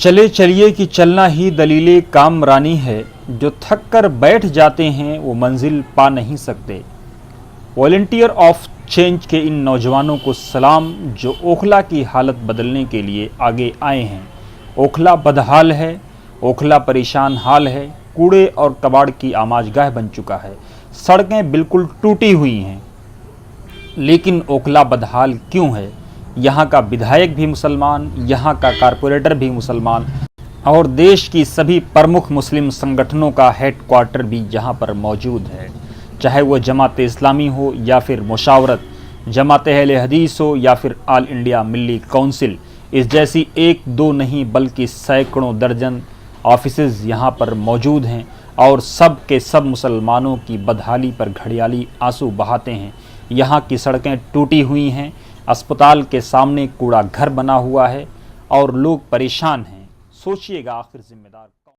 चले चलिए कि चलना ही दलीले कामरानी है। जो थक कर बैठ जाते हैं वो मंजिल पा नहीं सकते। वॉलंटियर ऑफ चेंज के इन नौजवानों को सलाम, जो ओखला की हालत बदलने के लिए आगे आए हैं। ओखला बदहाल है, ओखला परेशान हाल है, कूड़े और कबाड़ की आमाजगाह बन चुका है। सड़कें बिल्कुल टूटी हुई हैं। लेकिन ओखला बदहाल क्यों है? यहाँ का विधायक भी मुसलमान, यहाँ का कारपोरेटर भी मुसलमान और देश की सभी प्रमुख मुस्लिम संगठनों का हेडक्वार्टर भी यहाँ पर मौजूद है। चाहे वो जमात इस्लामी हो या फिर मुशावरत, जमात अहले हदीस हो या फिर ऑल इंडिया मिल्ली काउंसिल, इस जैसी एक दो नहीं बल्कि सैकड़ों दर्जन ऑफिसेज यहाँ पर मौजूद हैं और सब के सब मुसलमानों की बदहाली पर घड़ियाली आंसू बहाते हैं। यहाँ की सड़कें टूटी हुई हैं, अस्पताल के सामने कूड़ा घर बना हुआ है और लोग परेशान हैं। सोचिएगा आखिर जिम्मेदार